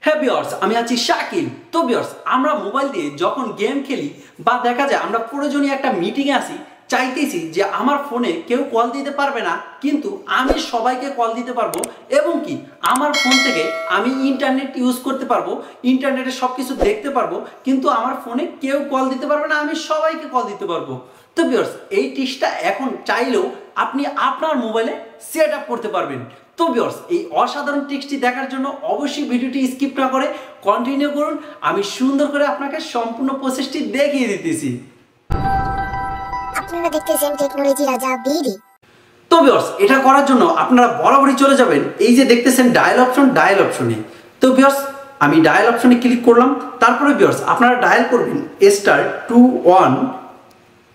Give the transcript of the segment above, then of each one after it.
হ্যাঁ ভিউয়ার্স, আমি আছি শাকিল। তো ভিউয়ার্স, আমরা মোবাইল দিয়ে যখন গেম খেলি বা দেখা যায় আমরা প্রয়োজনীয় একটা মিটিংয়ে আসি, চাইতেছি যে আমার ফোনে কেউ কল দিতে পারবে না, কিন্তু আমি সবাইকে কল দিতে পারবো এবং কি আমার ফোন থেকে আমি ইন্টারনেট ইউজ করতে পারবো, ইন্টারনেটে সব কিছু দেখতে পারবো, কিন্তু আমার ফোনে কেউ কল দিতে পারবে না, আমি সবাইকে কল দিতে পারবো। তো ভিউয়ার্স, এই টিপসটা এখন চাইলেও আপনি আপনার মোবাইলে সেট আপ করতে পারবেন। তো ভিউয়ার্স, এই অসাধারণ টিপসটি দেখার জন্য অবশ্যই ভিডিওটি স্কিপ না করে কন্টিনিউ করুন। আমি সুন্দর করে আপনাকে সম্পূর্ণ প্রসেসটি দেখিয়ে দিতেছি। আপনারা দেখতেছেন টেকনোলজি রাজা বিডি। তো ভিউয়ার্স, এটা করার জন্য আপনারা বরাবরই চলে যাবেন এই যে দেখতেছেন ডায়াল অপশনে। তো ভিউয়ার্স, আমি ডায়াল অপশনে ক্লিক করলাম। তারপরে ভিউয়ার্স, আপনারা ডায়াল করবেন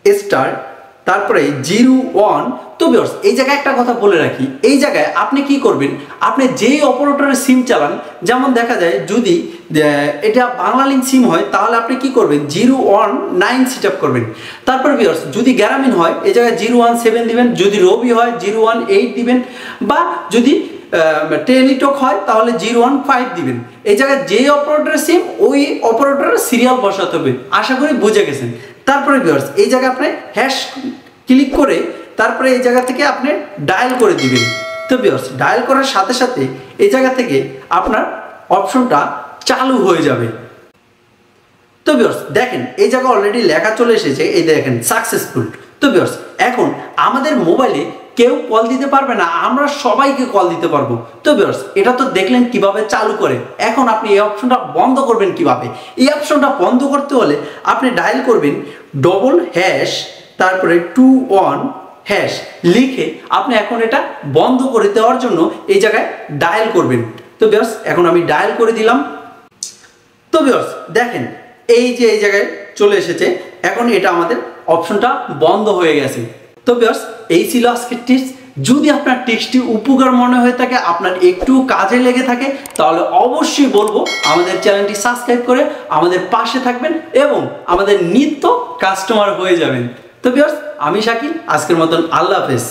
*21* তারপরে 01। তো ভিউয়ার্স, এই জায়গায় একটা কথা বলে রাখি, এই জায়গায় আপনি কি করবেন, আপনি যেই অপারেটরের সিম চালান, যেমন দেখা যায় যদি এটা বাংলা লিঙ্ক সিম হয় তাহলে আপনি কি করবেন 019 সেট আপ করবেন। তারপর ভিউয়ার্স, যদি গ্রামীণ হয় এই জায়গায় 017 দিবেন, যদি রবি হয় 018 দিবেন, বা যদি টেলিটক হয় তাহলে 015 দিবেন। এই জায়গায় যে অপারেটরের সিম ওই অপারেটরের সিরিয়াল বসাতে হবে। আশা করি বুঝে গেছেন। তারপরে ভিউয়ার্স, এই জায়গায় আপনি হ্যাশ ক্লিক করে তারপরে এই জায়গা থেকে আপনি ডায়াল করে দিবেন। তো ভিউয়ার্স, ডায়াল করার সাথে সাথে এই জায়গা থেকে আপনার অপশনটা চালু হয়ে যাবে। তো ভিউয়ার্স দেখেন, এই জায়গায় অলরেডি লেখা চলে এসেছে, এই দেখেন সাকসেসফুল। তো ভিউয়ার্স, এখন আমাদের মোবাইলে কেউ কল দিতে পারবে না, আমরা সবাইকে কল দিতে পারবো। তো ভিউয়ার্স, এটা তো দেখলেন কিভাবে চালু করে। এখন আপনি এই অপশনটা বন্ধ করবেন কিভাবে। এই অপশনটা বন্ধ করতে হলে আপনি ডায়াল করবেন # তারপরে 21# লিখে আপনি এখন এটা বন্ধ করে দেওয়ার জন্য এই জায়গায় ডায়াল করবেন। তো ভিউয়ার্স, এখন আমি ডায়াল করে দিলাম। তো ভিউয়ার্স দেখেন, এই যে এই জায়গায় চলে এসেছে, এখন এটা আমাদের অপশনটা বন্ধ হয়ে গেছে। তো ভিউয়ার্স, এই ছিল আজকের টিপস। যদি আপনার টিপসটি উপকার মনে হয়ে থাকে, আপনার একটু কাজে লেগে থাকে, তাহলে অবশ্যই বলবো আমাদের চ্যানেলটি সাবস্ক্রাইব করে আমাদের পাশে থাকবেন এবং আমাদের নিত্য কাস্টমার হয়ে যাবেন। তো ভিউয়ার্স, আমি শাকিল, আজকের মতন আল্লাহ হাফেজ।